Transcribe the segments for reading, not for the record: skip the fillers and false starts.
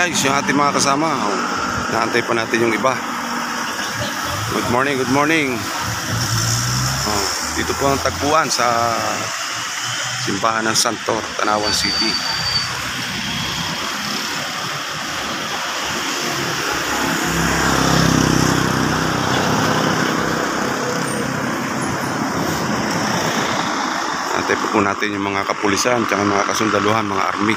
guys, yung ating mga kasama. Naantay pa natin yung iba. Good morning, good morning. Dito po ang tagpuan sa simbahan ng Santor, Tanawan City. Naantay po natin yung mga kapulisan at mga kasundaluhan, mga army.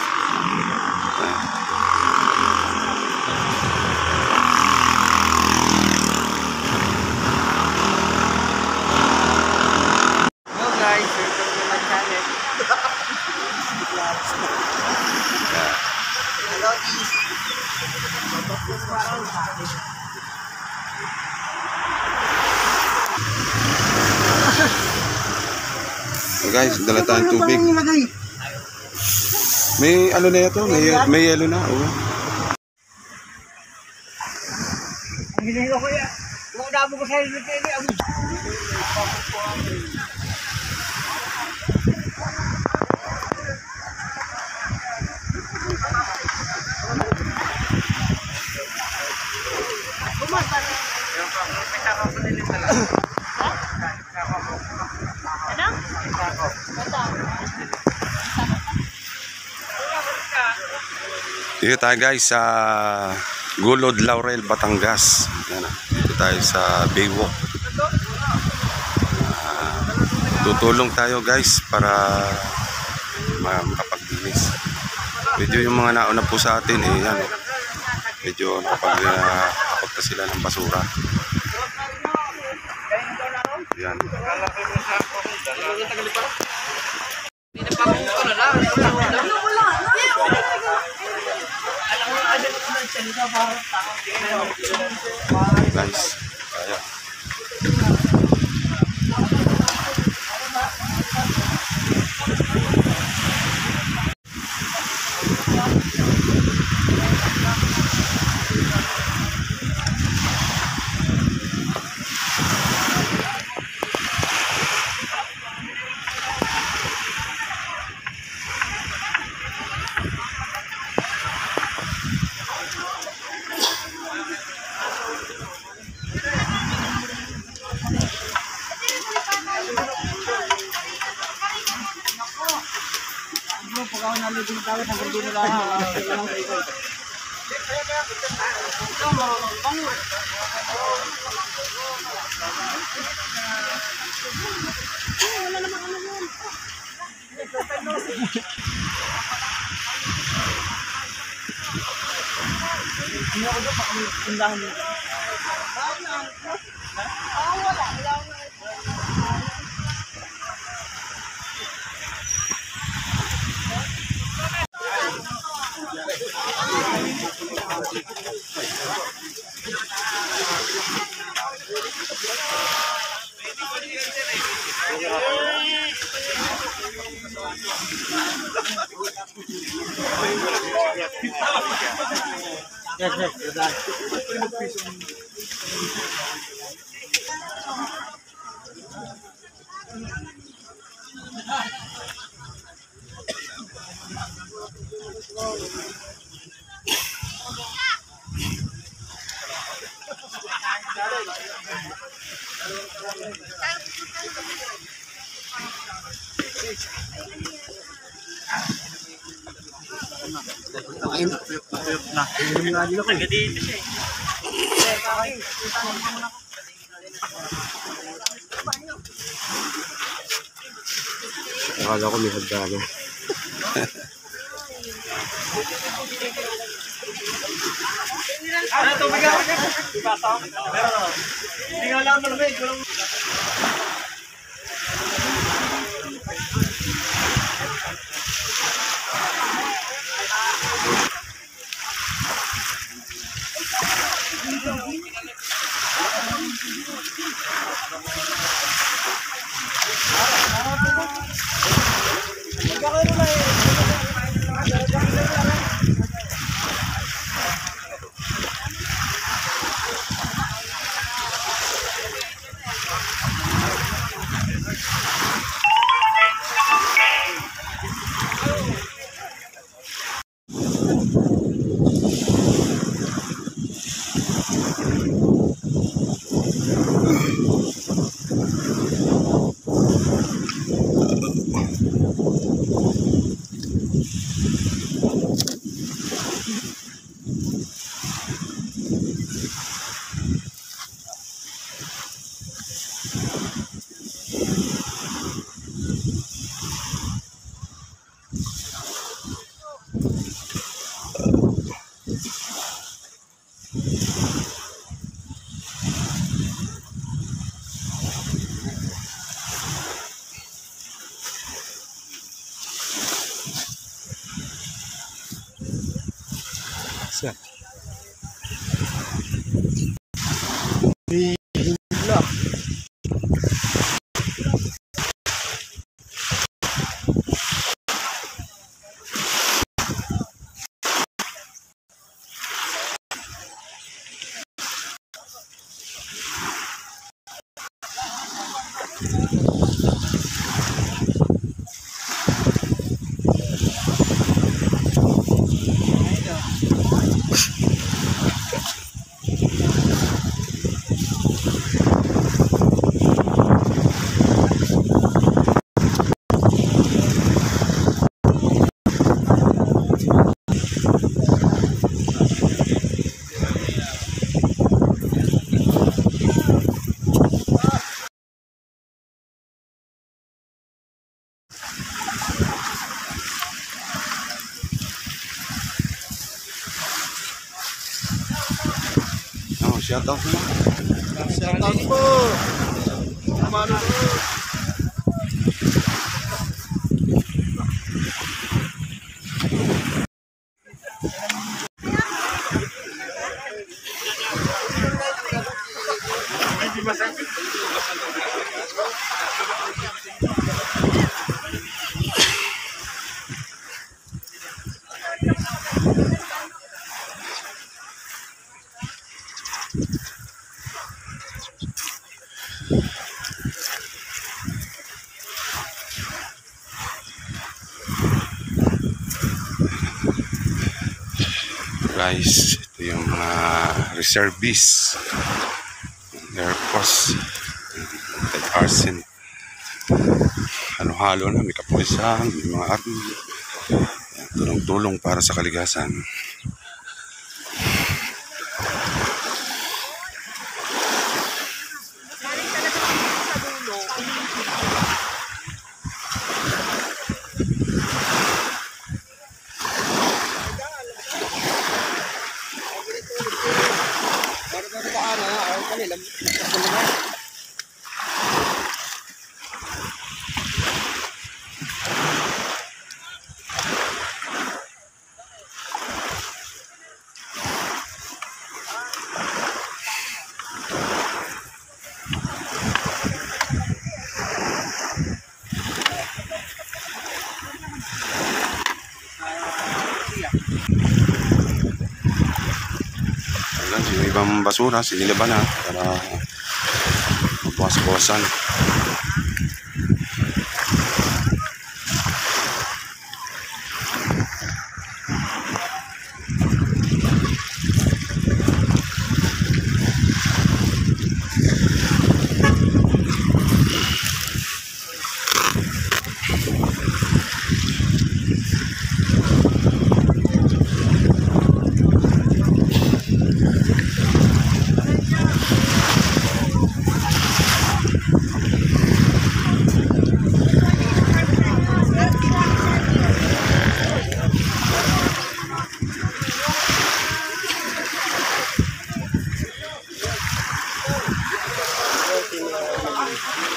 Guys, dala tayong tubig. May ano na ito, may yelo na. Oh. Ang ginagawa ko yan. Huwag na mo ko sa ilog kayo. Dito tayo guys sa Gulod Laurel, Batangas. Dito tayo sa Baywalk. Tutulong tayo guys para makapaglinis. Medyo yung mga nauna po sa atin yan, medyo nakapagta sila ng basura. Yan. Guys, ayan. Pagkaw na libing tawit hanggang doon nila lang sa ikaw. Wala naman ano yun. Hindi ako doon, pakundahan dito. Wala. Akala ko may hagdagan. Ano ito? Hindi nga lang malamig. Saan? Oh, shout out mo. Shout out po. Amano po. Guys, ito yung mga reservists Air Force Arsen. Halo-halo na, may kapulisan, may mga army. Tulong-tulong para sa kaligasan. Yung ibang basura, sinilaba na para mabuwas-buwasan.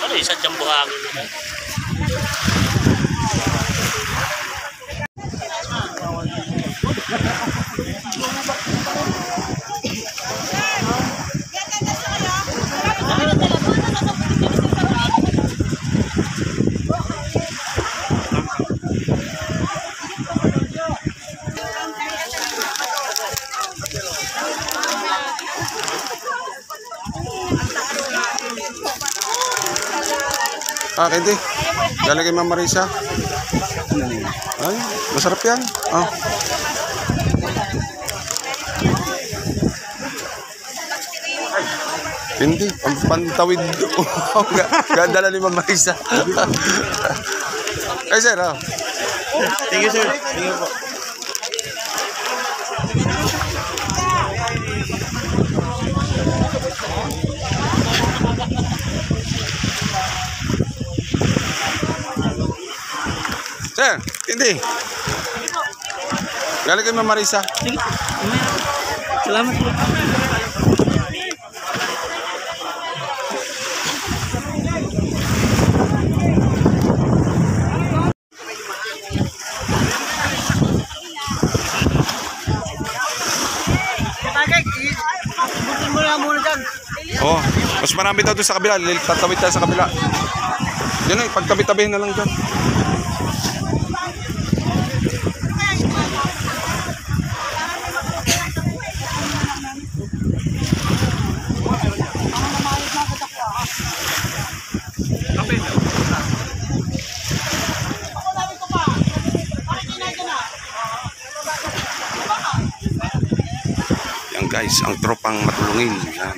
Ano yung sadyang buhangin nila? Ah, hindi. Lalagay Mama Marisa. Ay, masarap yan. Ah. Hindi, ang pantawid. Gandala ni Mama Marisa. Ay, sir, ah. Thank you, sir. Thank you po. Sir, hindi. Galing kay Ma'am Marisa. Sige. Salamat po. Bukin mo lang muna dyan. Oh, mas marami daw doon sa kabila. Tatawid tayo sa kabila. Yan eh, pagtabi-tabihin na lang dyan. Yan guys, ang tropang matulungin. Yan.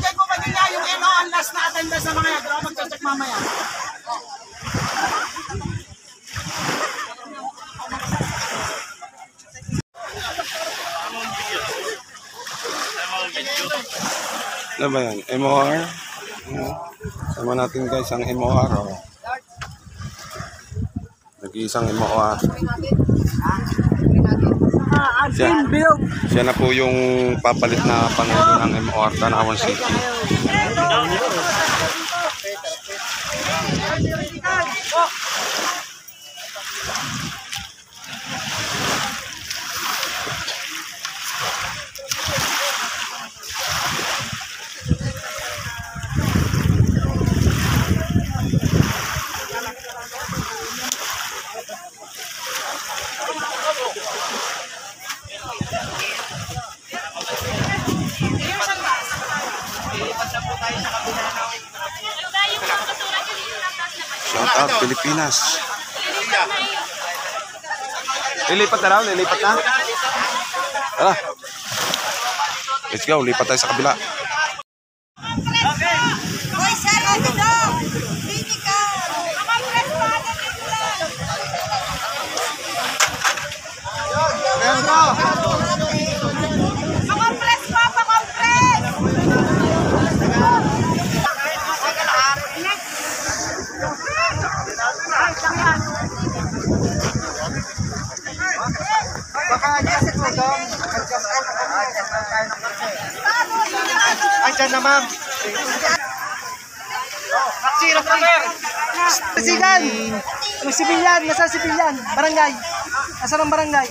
Check ko pa din niya yung ang last na attendance sa mga yan. Pero mag-check mamaya. Ano ba yan? MOR? Sama natin guys ang MOR. Oh. Nag-iisang MOR. Siya na po yung papalit na Pangulo ng MOR Tanawan City. Shout out Pilipinas. Lilipat na raw, lilipat na. Tara. Let's go, lipat tayo sa kabila. Hoy, sir, ano daw? Hindi ka. Makapress pa natin Makapress pa, makapress! Andiyan na, ma'am. Sino pa, sir? Sigan! Yung sibilyan, nasa sibilyan. Barangay. Nasa ng barangay.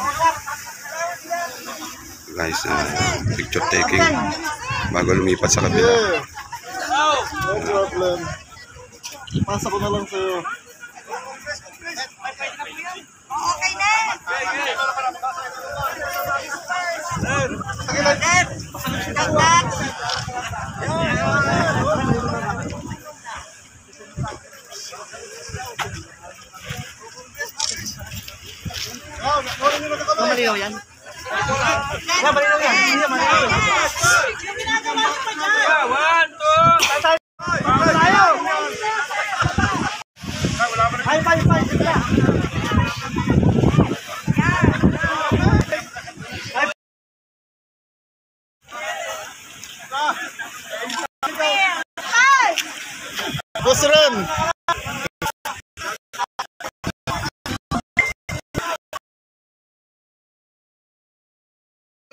Guys, picture taking bago lumipat sa kabila. No problem. Pasa ko na lang sa'yo. Okay na! Gagdag! Malinaw yan? Yeah, malinaw yan. Hindi malinaw yan. Yung ginagawa ko pa dyan! Tayo! Ay, sige na. Boss Ren!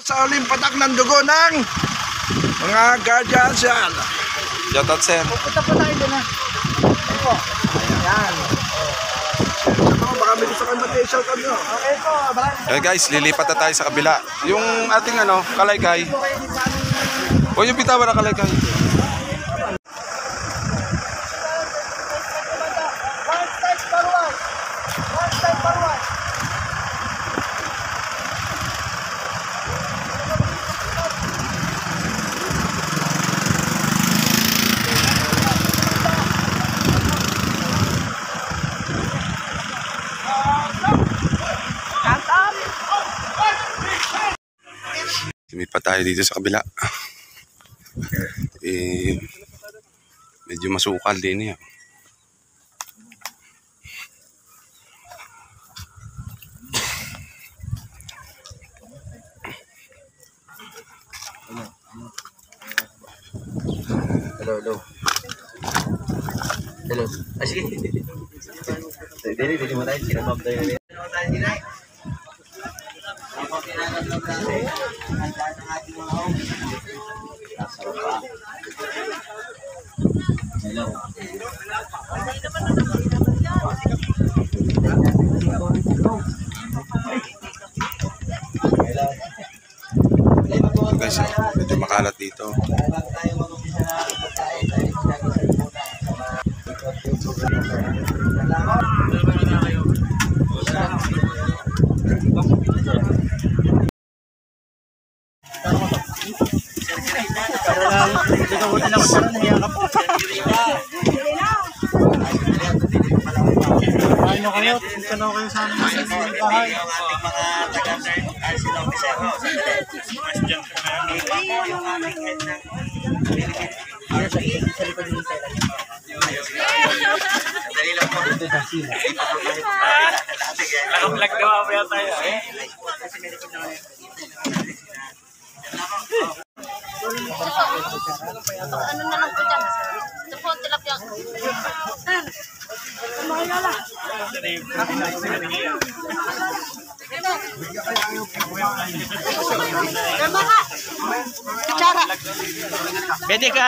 Sa uling patak ng dugo ng mga guardian yan. Shout out sir. Pupunta po tayo doon, ha? Opo. Ayan. Baka may gusto kayo mag-shout out nyo. Okay po, barangay. Eh guys, lilipat na tayo sa kabila. Yung ating kalaykay. O yung bitawan na kalaykay. One step forward. One step forward. Lumipat tayo dito sa kabila. Medyo masukal din eh. Hello. Hello. Ah, sige. Guys, medyo makalat dito. Ano kayo? Tanaw kayo sa amin sa bahay. Naka-vlog na mamaya tayo. Ano na lang po dyan? Ito po, tilapia. Gamba ka! Kutsara! Pwede ka.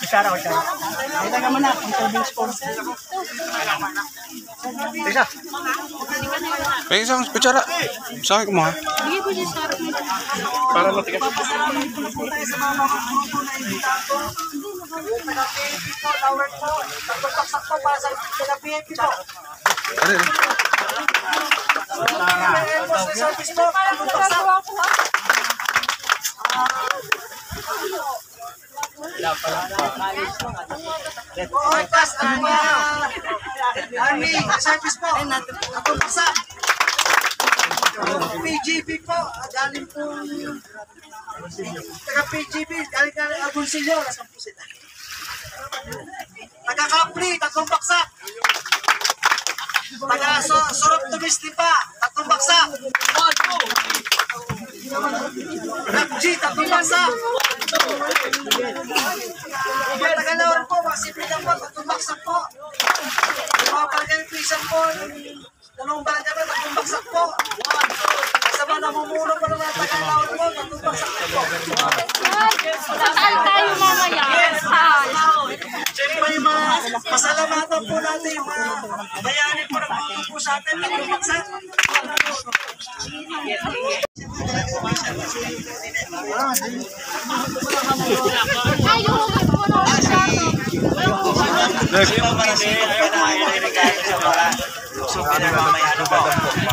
Kutsara. Ito naman na, ang tubing spoon. Isa. May isang kutsara. Sa akin mo ha. Bigay ko siya sa Para matigas. Army, service po. Ako basa. PGB po. Galing po. Taga PGB. Galing ka Agoncillo. Nasaan po sila? Taga Capri. Tatlong baksak. Taga Sorop Tumisti pa. Tatlong baksak. Rapji. Tatlong baksak. Taga Laon po. Masipin lang po. Tatlong baksak po. Mga barangay prison po. Dalawang barangay po. Tatlong baksak po. Sa mga namumulong po ng mga taga-Laon po. Tatlong baksak po. Saan tayo mamaya? Siyempre yung mga pasalamatan po natin yung mga bayani po nagtulong po sa atin. Tatlong baksak.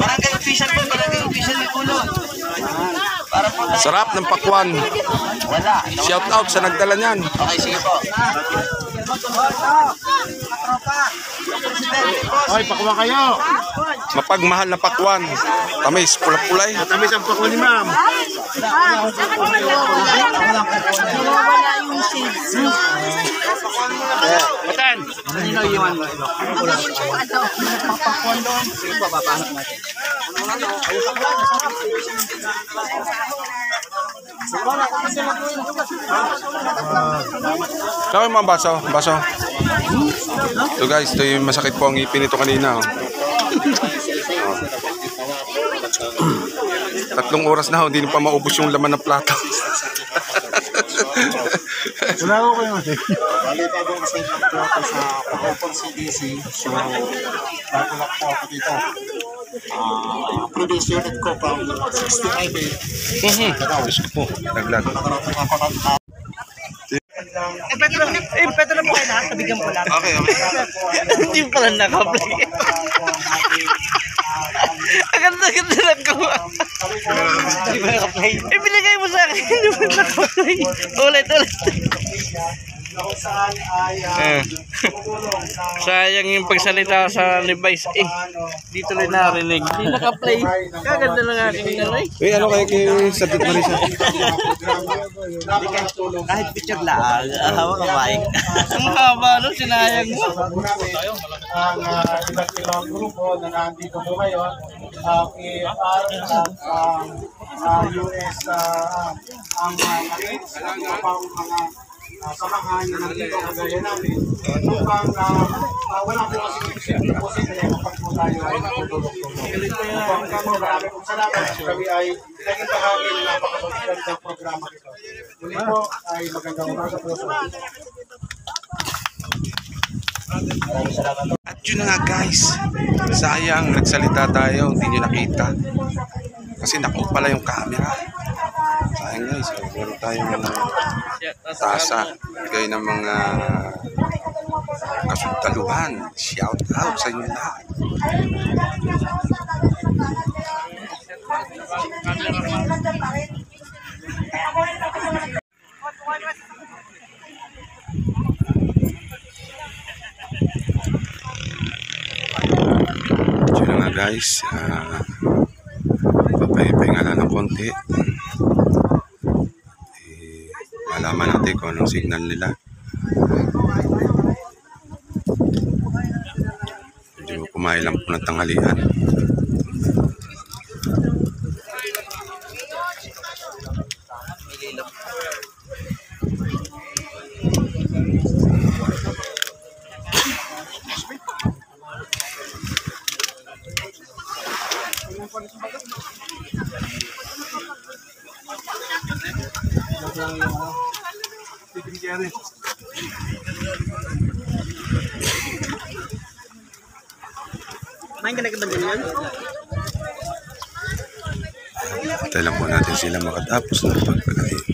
Barangay official po, barangay official ni Pulo. Sarap ng pakwan. Shout out sa nagdala niyan. Okay, sige po. Hoy, pakuha kayo. Mapagmahal na pakwan. Tamis, pula-pulay. Tamis ang pakuha ni ma'am. Matan. Kami mga baso. Ito guys, ito yung masakit po ang ngipin nito kanina. Oh. 3 oras na, hindi pa maubos yung laman ng plato. Wala ko kayo kasi. Bali, bago kasi nagpo ako sa Pagkopon CDC, so bago lang po ako dito. Previous unit ko from 69 eh. Diyos ko po, naglag. Nakarating ako ng Pwede na po kayo lahat. Tabigyan ko lang. Okay. Hindi pala naka-play. Ang ganda-ganda lang ko. Hindi ba naka-play? Binigay mo sa akin. Hindi ba naka-play? Ulit. kung saan ay Sayang yung pagsalita sa device. Dito lang narinig. Hindi naka-play. Kaganda lang aking nanay. Uy, ano kayo kay Sabit Marisa? Kahit picture lang, hawak ang mic. Ang haba, no? Sinayang mo. ang iba't ibang grupo na nandito po ngayon, PFR at US ang Marines, upang mga samahan na nandito ang gaya namin. Upang wala po kasi posible kapag po tayo ay natutulog-tulog. Marami pong salamat. Kami ay naging bahagi ng napakapagandang programa ito. Muli po ay magandang umaga po sa At yun na nga guys, sayang nagsalita tayo, hindi nyo nakita. Kasi naku pala yung camera. Sayang guys, meron tayong tasa, bigay ng mga kasuntaluhan. Shout out sa inyo lahat. Yun na nga guys, papahinga na ng konti. Malaman natin kung anong signal nila. Medyo kumain lang po ng tanghalian. Main ka na kabandyan yun? Patay lang po natin sila makatapos ng pagpagayin.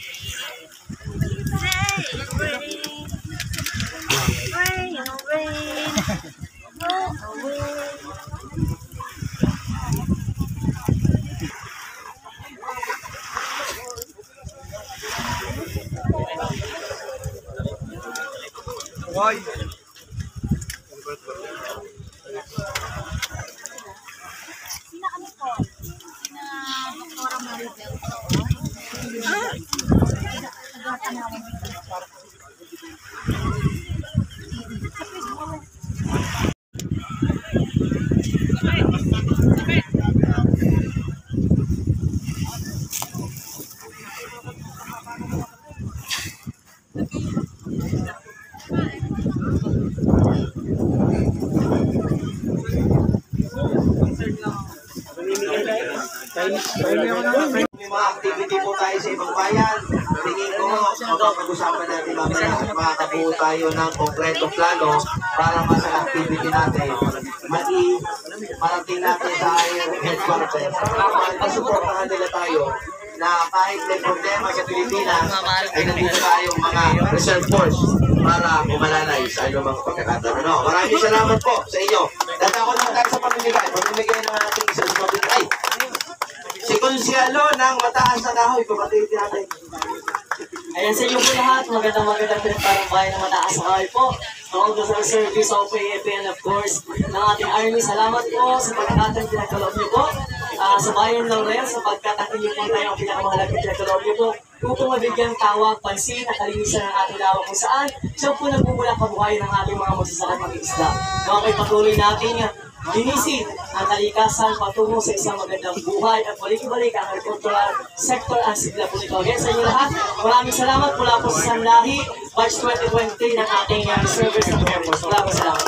May mga activity po tayo sa ibang bayan. Tingin ko, pag-usapan natin mamaya at makakabuo tayo ng konkretong plano para sa activity natin. Marating natin sa headquarters. Masuportahan nila tayo na kahit may problema sa Pilipinas, ay nandito tayong mga reserve force para umalalay sa anumang pagkakataon. Maraming salamat po sa inyo. Dadako lang tayo sa pamimigay. Pamimigay ng ating isang pamimigay. Si Konsyalo ng Mataas na Kahoy, kapatid natin. Ayan sa inyo po lahat, magandang pinagparang bayan ng Mataas na Kahoy po. All the service of AFP and of course, ng ating Army. Salamat po sa pagkakataon pinagkaloob niyo po. Sa bayan ng Ren, sa pagkakataon niyo po tayo ang pinakamahalagang pinagkaloob niyo po. Upang mabigyan tawag, pansin, at kalinisan ng ating lawa kung saan siya po nagmumula kabuhayan ng ating mga magsasakit mag-isla. Mga patuloy natin linisin ang kalikasan patungo sa isang magandang buhay at balik-balik ang agricultural sector ang sigla po nito. Again, sa inyo lahat, maraming salamat mula po sa Sanlahi, March 2020 ng ating service ng Air Force. Maraming salamat.